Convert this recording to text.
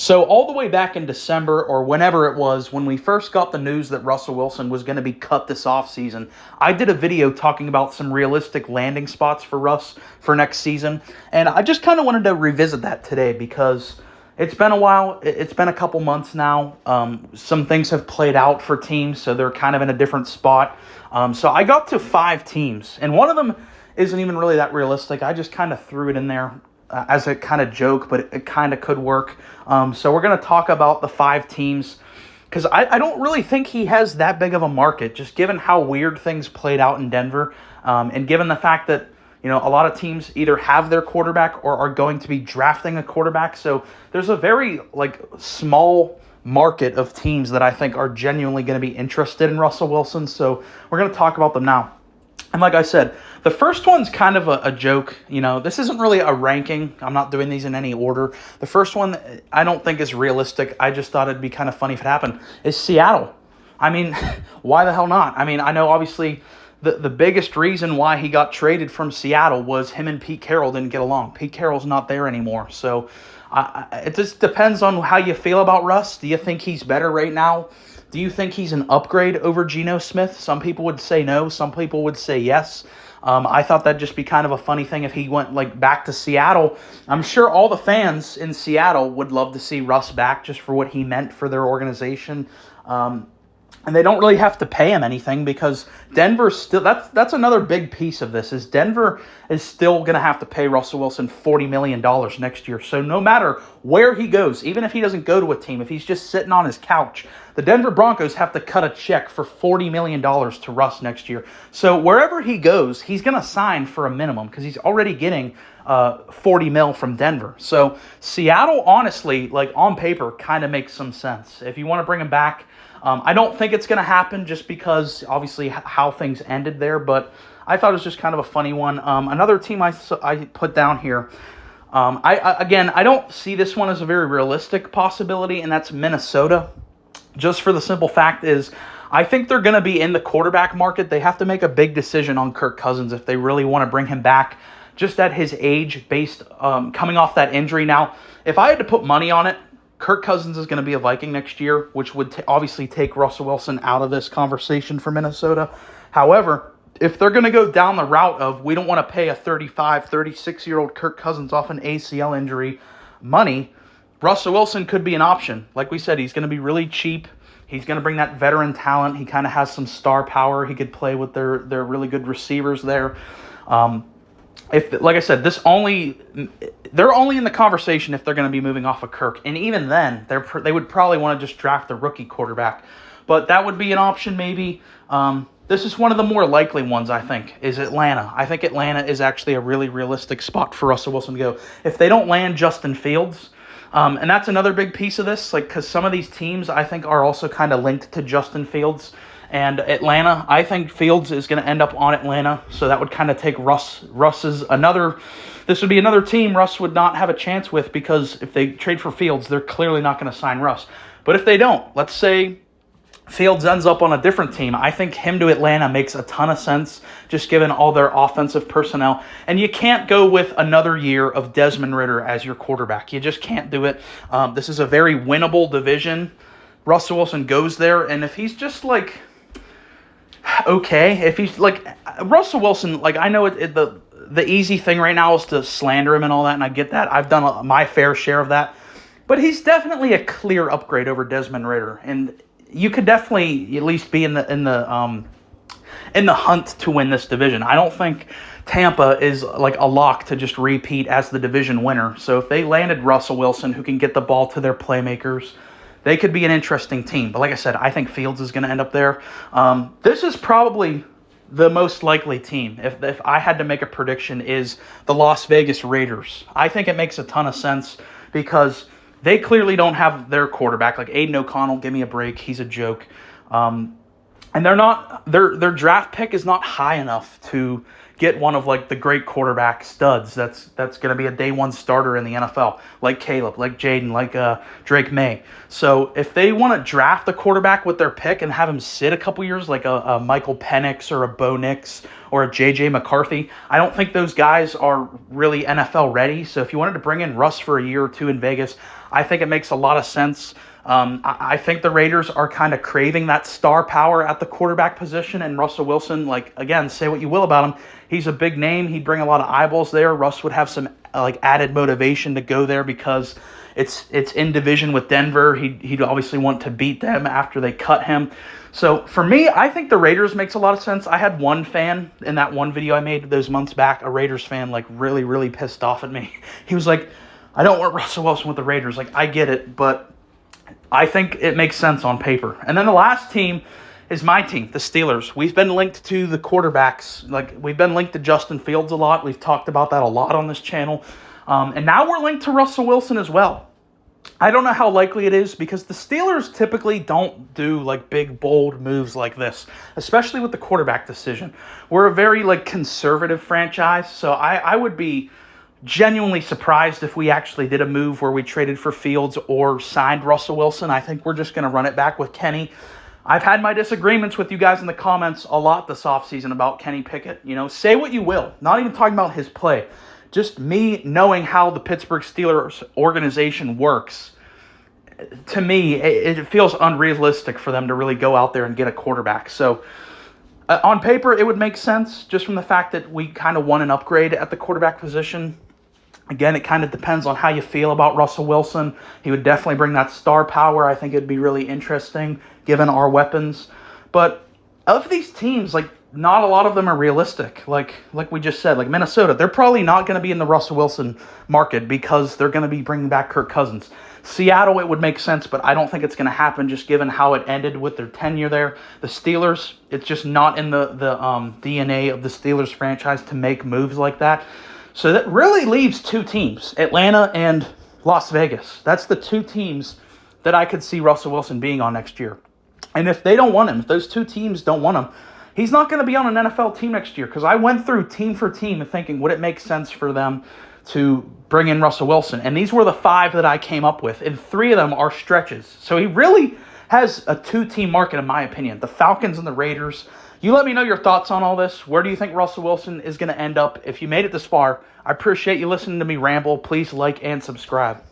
So all the way back in December or whenever it was, when we first got the news that Russell Wilson was going to be cut this offseason, I did a video talking about some realistic landing spots for Russ for next season. And I just kind of wanted to revisit that today because it's been a while. It's been a couple months now. Some things have played out for teams, so they're kind of in a different spot. So I got to 5 teams, and one of them isn't even really that realistic. I just kind of threw it in there as a kind of joke, but it kind of could work. So we're going to talk about the 5 teams because I don't really think he has that big of a market, just given how weird things played out in Denver, and given the fact that a lot of teams either have their quarterback or are going to be drafting a quarterback. So there's a very small market of teams that I think are genuinely going to be interested in Russell Wilson. So we're going to talk about them now. And like I said, the first one's kind of a joke. This isn't really a ranking. I'm not doing these in any order. The first one I don't think is realistic. I just thought it'd be kind of funny if it happened, is Seattle. I mean, why the hell not? I mean, I know obviously the biggest reason why he got traded from Seattle was him and Pete Carroll didn't get along. Pete Carroll's not there anymore. So it just depends on how you feel about Russ. Do you think he's better right now? Do you think he's an upgrade over Geno Smith? Some people would say no. Some people would say yes. I thought that'd just be kind of a funny thing if he went back to Seattle. I'm sure all the fans in Seattle would love to see Russ back just for what he meant for their organization. And they don't really have to pay him anything because Denver still, that's another big piece of this, is Denver is still going to have to pay Russell Wilson $40 million next year. So no matter where he goes, even if he doesn't go to a team, if he's just sitting on his couch, the Denver Broncos have to cut a check for $40 million to Russ next year. So wherever he goes, he's going to sign for a minimum because he's already getting $40 million from Denver. So Seattle, honestly, on paper, kind of makes some sense. If you want to bring him back, I don't think it's going to happen just because, obviously, how things ended there, but I thought it was just kind of a funny one. Another team I put down here, I don't see this one as a very realistic possibility, and that's Minnesota. Just for the simple fact is, I think they're going to be in the quarterback market. They have to make a big decision on Kirk Cousins if they really want to bring him back just at his age, based coming off that injury. Now, if I had to put money on it, Kirk Cousins is going to be a Viking next year, which would obviously take Russell Wilson out of this conversation for Minnesota. However, if they're going to go down the route of we don't want to pay a 35, 36-year-old Kirk Cousins off an ACL injury money, Russell Wilson could be an option. Like we said, he's going to be really cheap. He's going to bring that veteran talent. He kind of has some star power. He could play with their really good receivers there. Like I said, they're only in the conversation if they're going to be moving off of Kirk, and even then, they would probably want to just draft a rookie quarterback. But that would be an option, maybe. This is one of the more likely ones, I think, is Atlanta. I think Atlanta is actually a really realistic spot for Russell Wilson to go. If they don't land Justin Fields, and that's another big piece of this, because some of these teams, I think, are also kind of linked to Justin Fields. And Atlanta, I think Fields is going to end up on Atlanta, so that would kind of take Russ's another. This would be another team Russ would not have a chance with, because if they trade for Fields, they're clearly not going to sign Russ. But if they don't, let's say Fields ends up on a different team, I think him to Atlanta makes a ton of sense, just given all their offensive personnel. And you can't go with another year of Desmond Ridder as your quarterback. You just can't do it. This is a very winnable division. Russell Wilson goes there, and if he's just okay, if he's Russell Wilson, I know the easy thing right now is to slander him and all that, and I get that. I've done my fair share of that. But he's definitely a clear upgrade over Desmond Ridder, and you could definitely at least be in the hunt to win this division. I don't think Tampa is a lock to just repeat as the division winner. So if they landed Russell Wilson, who can get the ball to their playmakers, they could be an interesting team. But like I said, I think Fields is going to end up there. This is probably the most likely team, if I had to make a prediction, is the Las Vegas Raiders. I think it makes a ton of sense because they clearly don't have their quarterback. Aiden O'Connell, give me a break. He's a joke. And they're not their draft pick is not high enough to get one of the great quarterback studs that's going to be a day one starter in the NFL, like Caleb, like Jaden, like Drake May. So if they want to draft a quarterback with their pick and have him sit a couple years, like a Michael Penix or a Bo Nix or a J.J. McCarthy, I don't think those guys are really NFL ready. So if you wanted to bring in Russ for a year or two in Vegas, I think it makes a lot of sense. I think the Raiders are kind of craving that star power at the quarterback position, and Russell Wilson, like, again, say what you will about him, he's a big name. He'd bring a lot of eyeballs there. Russ would have some added motivation to go there because it's in division with Denver. He'd obviously want to beat them after they cut him. So for me, I think the Raiders makes a lot of sense. I had one fan in that one video I made those months back, a Raiders fan, like really, really pissed off at me. He was like, I don't want Russell Wilson with the Raiders. Like, I get it, but I think it makes sense on paper. And then the last team is my team, the Steelers. We've been linked to the quarterbacks. Like, we've been linked to Justin Fields a lot. We've talked about that a lot on this channel. And now we're linked to Russell Wilson as well. I don't know how likely it is because the Steelers typically don't do like big, bold moves like this, especially with the quarterback decision. We're a very like conservative franchise, so I would be genuinely surprised if we actually did a move where we traded for Fields or signed Russell Wilson. I think we're just going to run it back with Kenny. I've had my disagreements with you guys in the comments a lot this offseason about Kenny Pickett. You know, say what you will. Not even talking about his play. Just me knowing how the Pittsburgh Steelers organization works. To me, it feels unrealistic for them to really go out there and get a quarterback. So on paper, it would make sense just from the fact that we kind of want an upgrade at the quarterback position. Again, it kind of depends on how you feel about Russell Wilson. He would definitely bring that star power. I think it'd be really interesting given our weapons. But of these teams, like, not a lot of them are realistic. Like we just said, like Minnesota, they're probably not going to be in the Russell Wilson market because they're going to be bringing back Kirk Cousins. Seattle, it would make sense, but I don't think it's going to happen just given how it ended with their tenure there. The Steelers, it's just not in the DNA of the Steelers franchise to make moves like that. So that really leaves two teams, Atlanta and Las Vegas. That's the two teams that I could see Russell Wilson being on next year. And if they don't want him, if those two teams don't want him, he's not going to be on an NFL team next year because I went through team for team and thinking, would it make sense for them to bring in Russell Wilson? And these were the 5 that I came up with, and 3 of them are stretches. So he really has a 2-team market, in my opinion, the Falcons and the Raiders. You let me know your thoughts on all this. Where do you think Russell Wilson is going to end up? If you made it this far, I appreciate you listening to me ramble. Please like and subscribe.